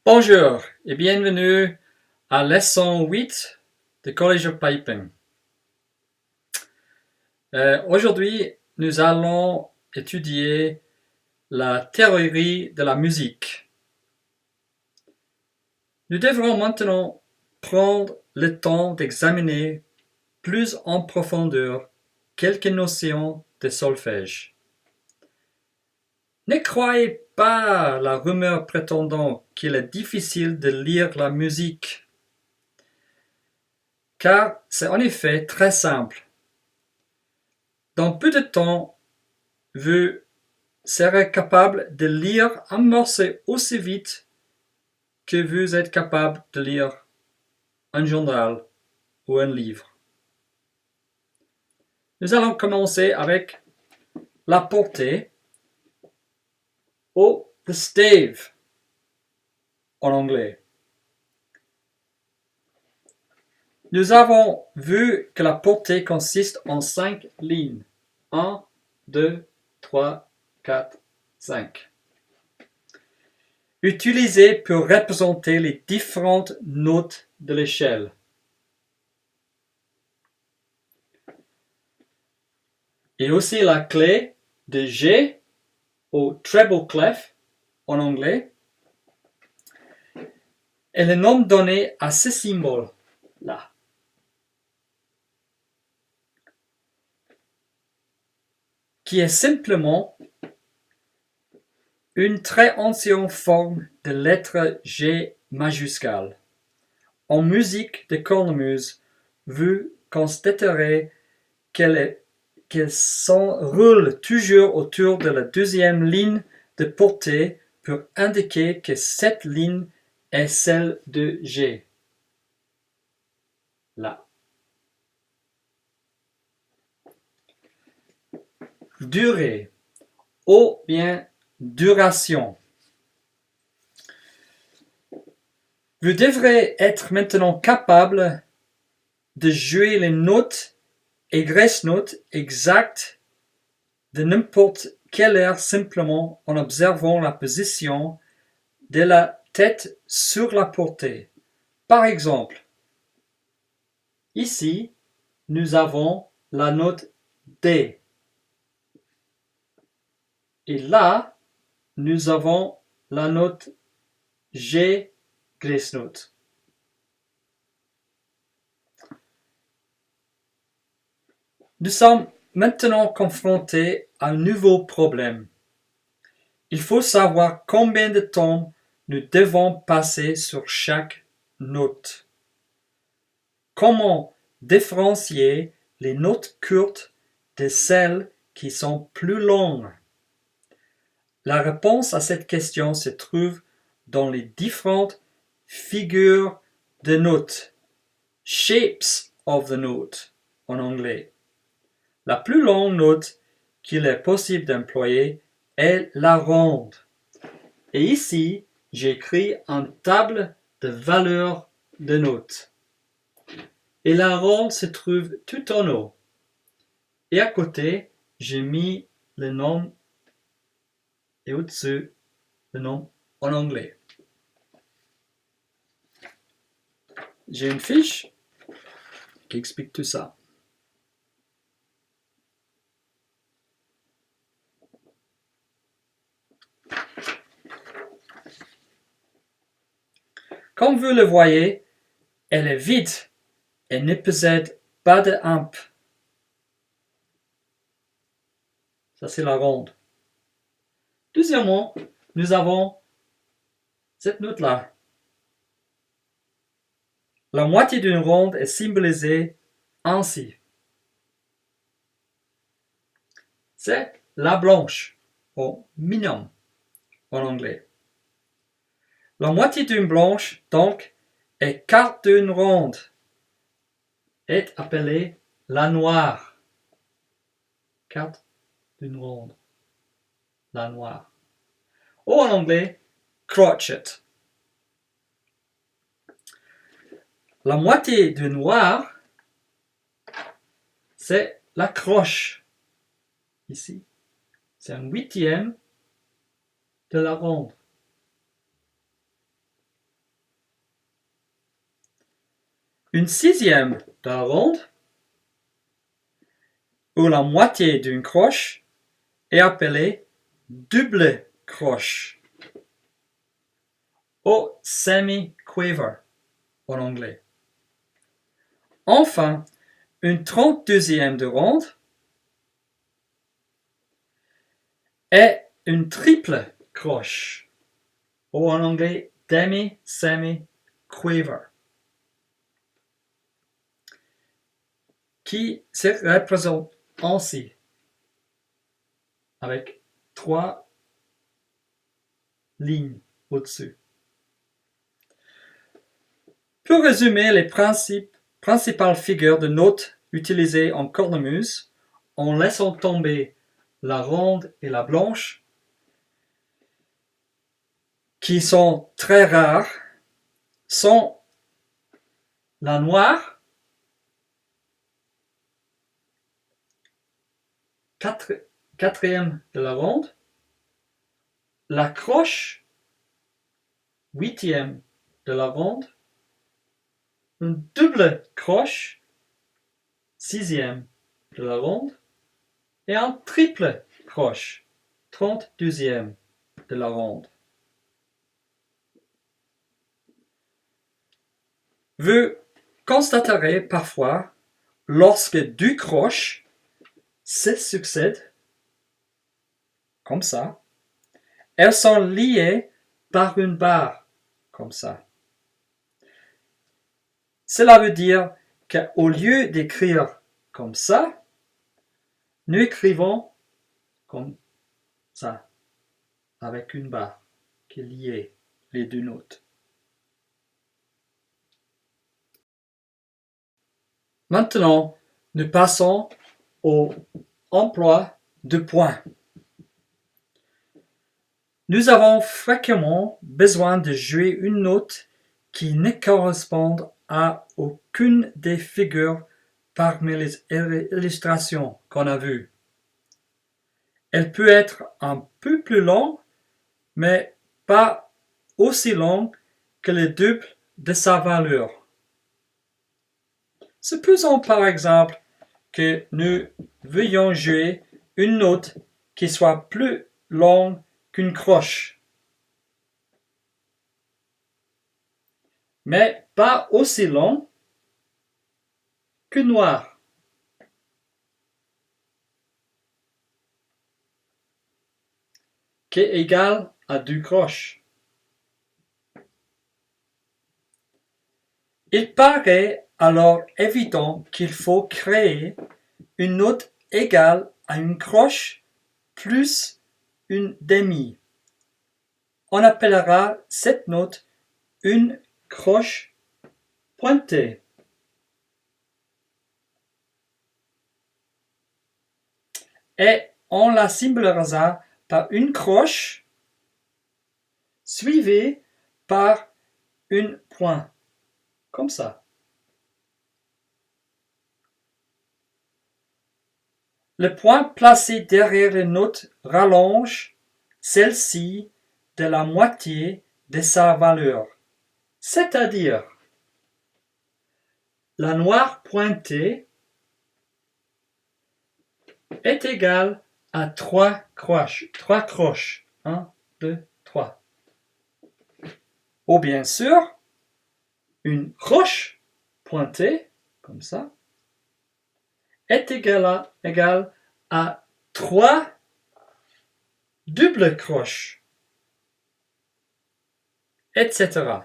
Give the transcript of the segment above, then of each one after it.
Bonjour et bienvenue à leçon 8 de College of Piping. Aujourd'hui, nous allons étudier la théorie de la musique. Nous devrons maintenant prendre le temps d'examiner plus en profondeur quelques notions de solfège. Ne croyez pas la rumeur prétendant qu'il est difficile de lire la musique, car c'est en effet très simple. Dans peu de temps, vous serez capable de lire un morceau aussi vite que vous êtes capable de lire un journal ou un livre. Nous allons commencer avec la portée ou the stave en anglais. Nous avons vu que la portée consiste en 5 lignes. 1, 2, 3, 4, 5. Utilisées pour représenter les différentes notes de l'échelle. Et aussi la clé de G au treble clef en anglais est le nom donné à ce symbole-là. Qui est simplement une très ancienne forme de lettre G majuscule. En musique de cornemuse, vous constaterez qu'elle s'enroule toujours autour de la deuxième ligne de portée pour indiquer que cette ligne est celle de G. Là. Durée ou bien duration. Vous devrez être maintenant capable de jouer les notes et grosses notes exactes de n'importe quelle air simplement en observant la position de la tête sur la portée. Par exemple, ici, nous avons la note D. Et là, nous avons la note G grace note. Nous sommes maintenant confrontés à un nouveau problème. Il faut savoir combien de temps nous devons passer sur chaque note. Comment différencier les notes courtes de celles qui sont plus longues? La réponse à cette question se trouve dans les différentes figures de notes, shapes of the note en anglais. La plus longue note qu'il est possible d'employer est la ronde. Et ici, j'écris une table de valeurs de notes. Et la ronde se trouve tout en haut. Et à côté, j'ai mis le nom et au-dessus le nom en anglais. J'ai une fiche qui explique tout ça. Comme vous le voyez, elle est vide et ne possède pas de amp. Ça, c'est la ronde. Deuxièmement, nous avons cette note-là. La moitié d'une ronde est symbolisée ainsi. C'est la blanche, ou minimum en anglais. La moitié d'une blanche, donc, est quart d'une ronde, est appelée la noire. Quart d'une ronde, la noire. Ou en anglais, crotchet. La moitié du noir, c'est la croche. Ici, c'est un huitième de la ronde. Une sixième de la ronde, ou la moitié d'une croche, est appelée double croche, ou semi-quiver en anglais. Enfin, une 32e de ronde est une triple croche, ou en anglais demi-semi-quiver, qui se représente ainsi, avec 3 lignes au-dessus. Pour résumer les principales figures de notes utilisées en cornemuse, en laissant tomber la ronde et la blanche, qui sont très rares, sont la noire, quatrième de la ronde, la croche, huitième de la ronde, une double croche, sixième de la ronde, et un triple croche, 32e de la ronde. Vous constaterez parfois, lorsque deux croches se succèdent, comme ça, elles sont liées par une barre, comme ça. Cela veut dire qu'au lieu d'écrire comme ça, nous écrivons comme ça, avec une barre qui lie les deux notes. Maintenant, nous passons au emploi de points. Nous avons fréquemment besoin de jouer une note qui ne correspond à aucune des figures parmi les illustrations qu'on a vues. Elle peut être un peu plus longue, mais pas aussi longue que le double de sa valeur. Supposons par exemple que nous veuillons jouer une note qui soit plus longue qu'une croche, mais pas aussi longue que noir. Qui est égal à 2 croches. Il paraît alors évident qu'il faut créer une note égale à une croche plus une demi. On appellera cette note une croche pointée. Et on la symbolisera par une croche suivie par une pointe, comme ça. Le point placé derrière les notes rallonge celle-ci de la moitié de sa valeur, c'est-à-dire la noire pointée est égale à 3 croches. 1, 2, 3. Ou bien sûr, une croche pointée, comme ça, est égale à 3 doubles croches, etc.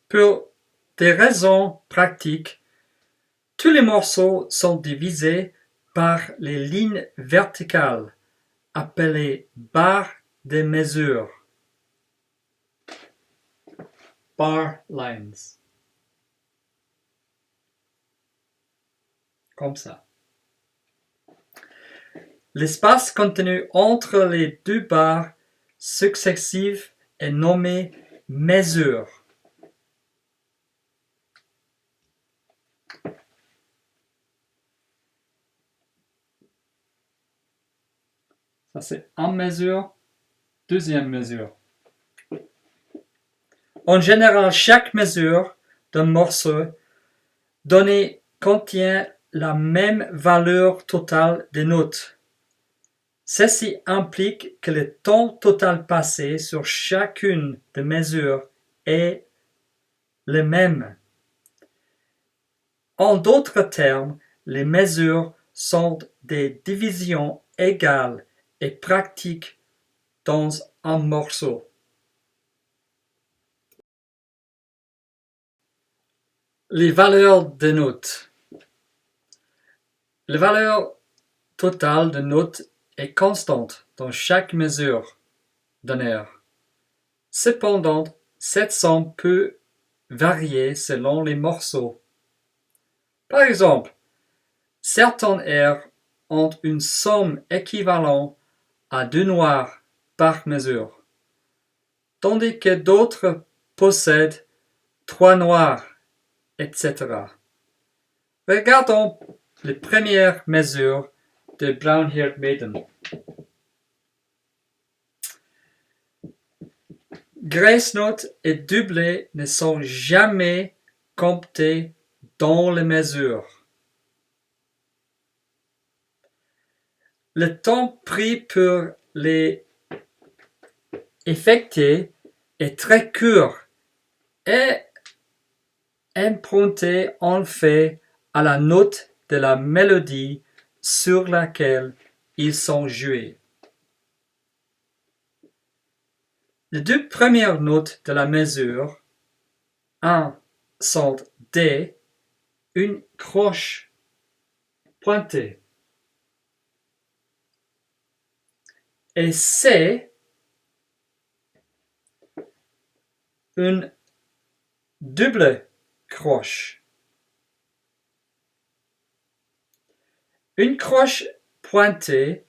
Pour des raisons pratiques, tous les morceaux sont divisés par les lignes verticales, appelées barres de mesure. Bar lines. Comme ça. L'espace contenu entre les deux barres successives est nommé mesure. Ça c'est une mesure, deuxième mesure. En général, chaque mesure d'un morceau donné contient la même valeur totale des notes. Ceci implique que le temps total passé sur chacune des mesures est le même. En d'autres termes, les mesures sont des divisions égales et pratiques dans un morceau. Les valeurs de notes. La valeur totale de notes est constante dans chaque mesure d'un air. Cependant, cette somme peut varier selon les morceaux. Par exemple, certains airs ont une somme équivalente à 2 noirs par mesure, tandis que d'autres possèdent 3 noirs, etc. Regardons les premières mesures de Brown-Haired Maiden. Grace notes et doublés ne sont jamais comptés dans les mesures. Le temps pris pour les effectuer est très court et emprunté en fait à la note de la mélodie sur laquelle ils sont joués. Les deux premières notes de la mesure 1 sont D, une croche pointée, et C, une double croche. Une croche pointée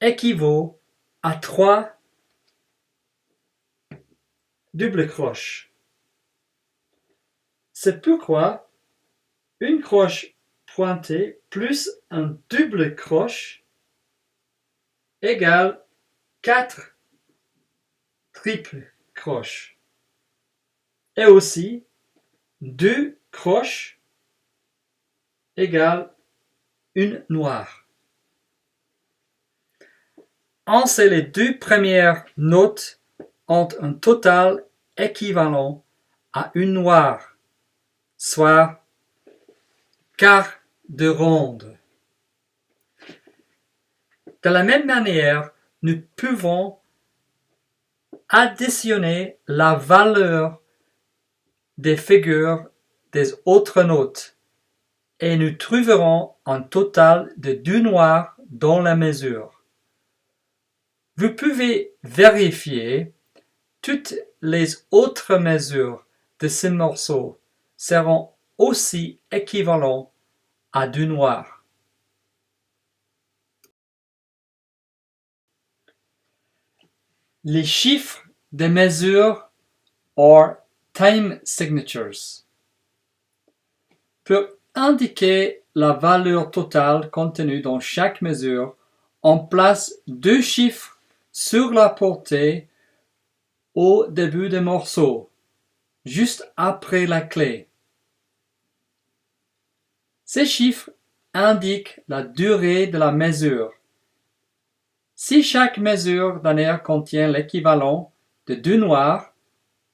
équivaut à 3 doubles croches. C'est pourquoi une croche pointée plus un double croche égale 4 triples croches. Et aussi 2 croches égale une noire. Ainsi, les deux premières notes ont un total équivalent à une noire, soit quart de ronde. De la même manière, nous pouvons additionner la valeur des figures des autres notes et nous trouverons un total de 2 noirs dans la mesure. Vous pouvez vérifier toutes les autres mesures de ce morceau seront aussi équivalents à 2 noirs. Les chiffres de mesure or time signatures. Pour indiquer la valeur totale contenue dans chaque mesure, on place 2 chiffres sur la portée au début du morceau, juste après la clé. Ces chiffres indiquent la durée de la mesure. Si chaque mesure d'un air contient l'équivalent de 2 noirs,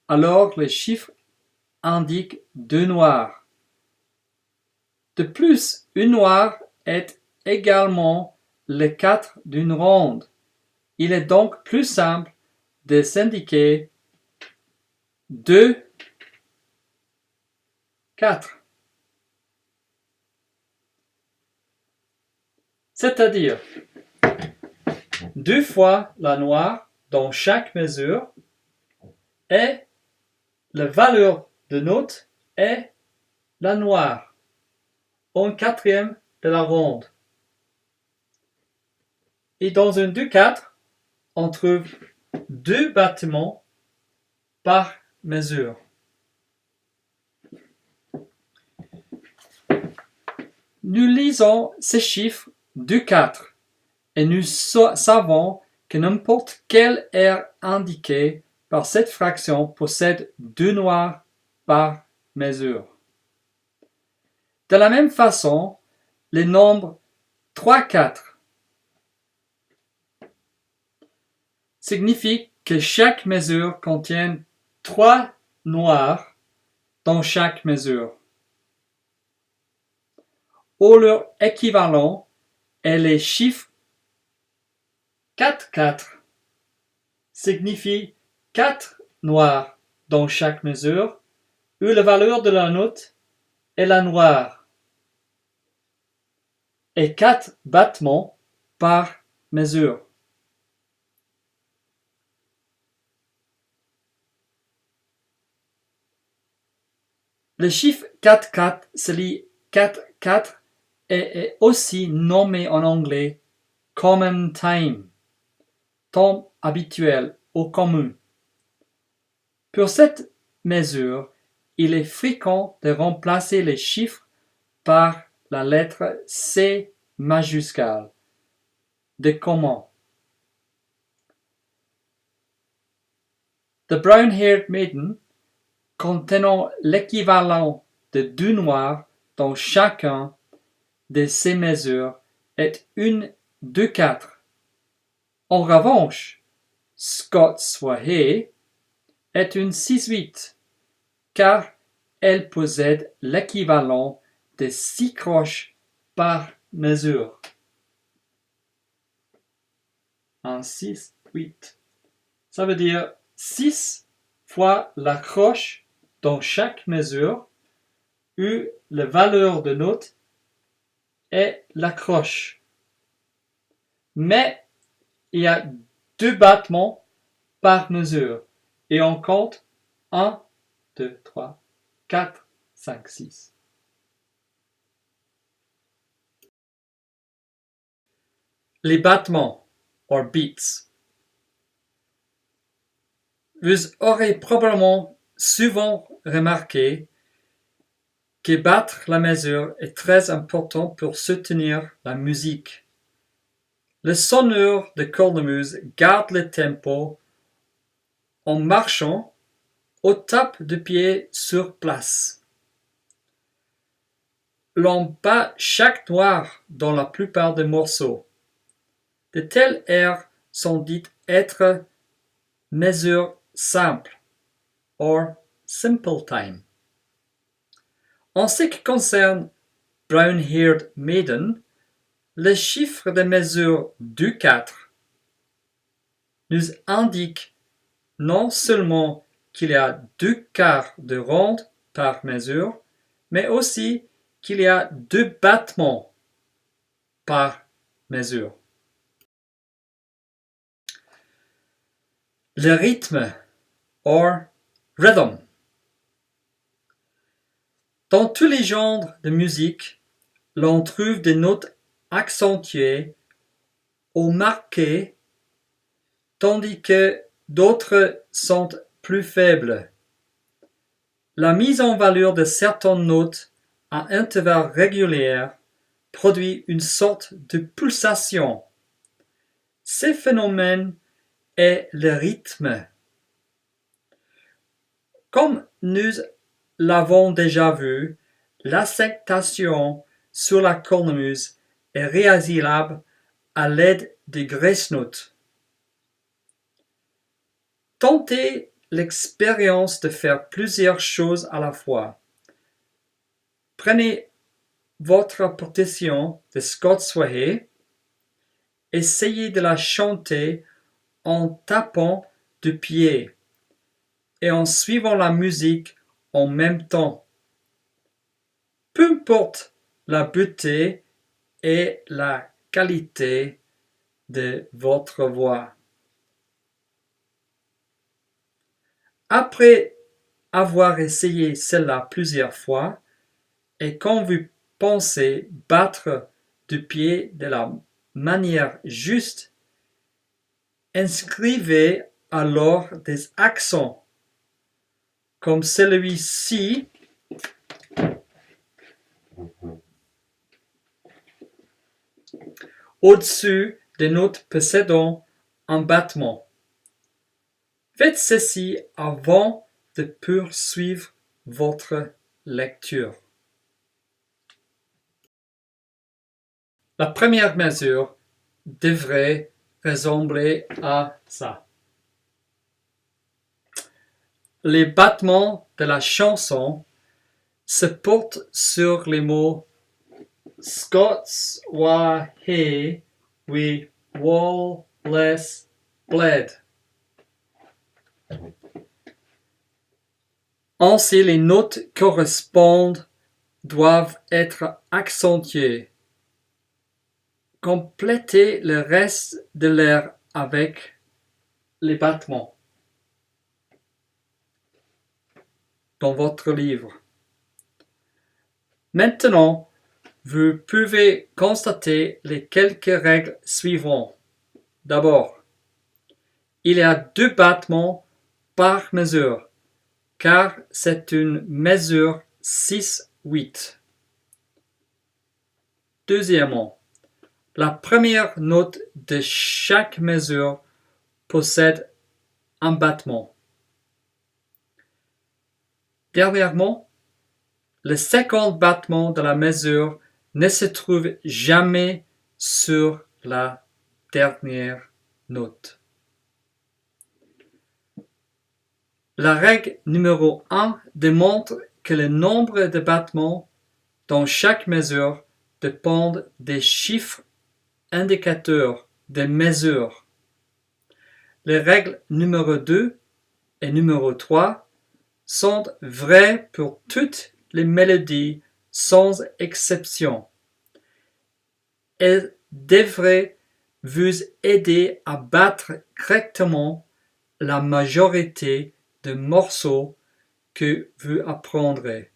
alors le chiffre indique 2 noirs. De plus, une noire est également le 4 d'une ronde. Il est donc plus simple de s'indiquer 2, 4. C'est-à-dire 2 fois la noire dans chaque mesure et la valeur de note est la noire, en quatrième de la ronde. Et dans un 2-4, on trouve 2 battements par mesure. Nous lisons ces chiffres 2-4 et nous savons que n'importe quel air indiqué par cette fraction possède 2 noirs par mesure. De la même façon, les nombres 3, 4 signifient que chaque mesure contient 3 noirs dans chaque mesure. Ou leur équivalent est les chiffres 4, 4 signifie 4 noirs dans chaque mesure, où la valeur de la note est la noire, et 4 battements par mesure. Le chiffre 4, 4 se lit 4, 4 et est aussi nommé en anglais common time, temps habituel ou commun. Pour cette mesure, il est fréquent de remplacer les chiffres par la lettre C majuscule de common. The brown-haired maiden, contenant l'équivalent de 2 noirs dans chacun de ces mesures, est une 2, 4. En revanche, Scott Swahey est une 6, 8, car elle possède l'équivalent de 6 croches par mesure. Un 6, 8. Ça veut dire 6 fois la croche dans chaque mesure, où la valeur de note est la croche. Mais il y a 2 battements par mesure, et on compte 1, 2, 3, 4, 5, 6. Les battements, or beats. Vous aurez probablement souvent remarqué que battre la mesure est très important pour soutenir la musique. Le sonneur de cornemuse garde le tempo en marchant au tape de pied sur place. L'on bat chaque noir dans la plupart des morceaux. De tels airs sont dits être mesures simples, or simple time. En ce qui concerne Brown-Haired Maiden, le chiffre de mesure 2, 4 nous indique non seulement qu'il y a 2 quarts de ronde par mesure, mais aussi qu'il y a 2 battements par mesure. Le rythme, or rhythm. Dans tous les genres de musique, l'on trouve des notes accentuées ou marquées, tandis que d'autres sont plus faibles. La mise en valeur de certaines notes à intervalles réguliers produit une sorte de pulsation. Ce phénomène est le rythme. Comme nous l'avons déjà vu, l'accentuation sur la cornemuse est réalisable à l'aide de graisse notes. Tentez l'expérience de faire plusieurs choses à la fois. Prenez votre partition de Scott Swahey, essayez de la chanter en tapant du pied et en suivant la musique en même temps. Peu importe la beauté et la qualité de votre voix. Après avoir essayé cela plusieurs fois, et quand vous pensez battre du pied de la manière juste, inscrivez alors des accents, comme celui-ci, au-dessus des notes possédant un battement. Faites ceci avant de poursuivre votre lecture. La première mesure devrait ressembler à ça. Les battements de la chanson se portent sur les mots Scots wa he we Wallace bled. Ainsi, les notes correspondantes doivent être accentuées. Complétez le reste de l'air avec les battements dans votre livre. Maintenant, vous pouvez constater les quelques règles suivantes. D'abord, il y a 2 battements par mesure, car c'est une mesure 6-8. Deuxièmement, la première note de chaque mesure possède un battement. Dernièrement, le second battement de la mesure ne se trouve jamais sur la dernière note. La règle numéro 1 démontre que le nombre de battements dans chaque mesure dépend des chiffres indicateurs de mesure. Les règles numéro 2 et numéro 3 sont vraies pour toutes les mélodies sans exception. Elles devraient vous aider à battre correctement la majorité de morceaux que vous apprendrez.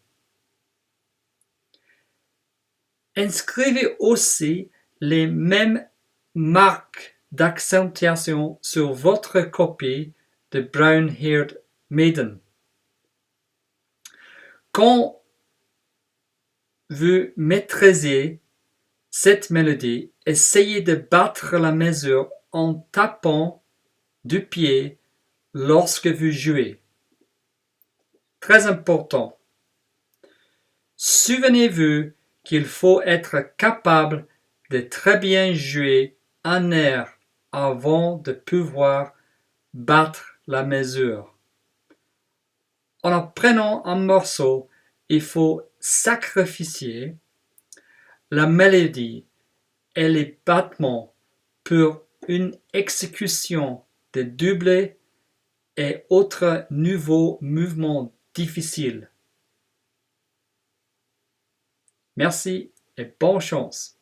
Inscrivez aussi les mêmes marques d'accentuation sur votre copie de Brown-Haired Maiden. Quand vous maîtrisez cette mélodie, essayez de battre la mesure en tapant du pied lorsque vous jouez. Très important. Souvenez-vous qu'il faut être capable de très bien jouer un air avant de pouvoir battre la mesure. En apprenant un morceau, il faut sacrifier la mélodie et les battements pour une exécution de doublets et autres nouveaux mouvements difficiles. Merci et bonne chance.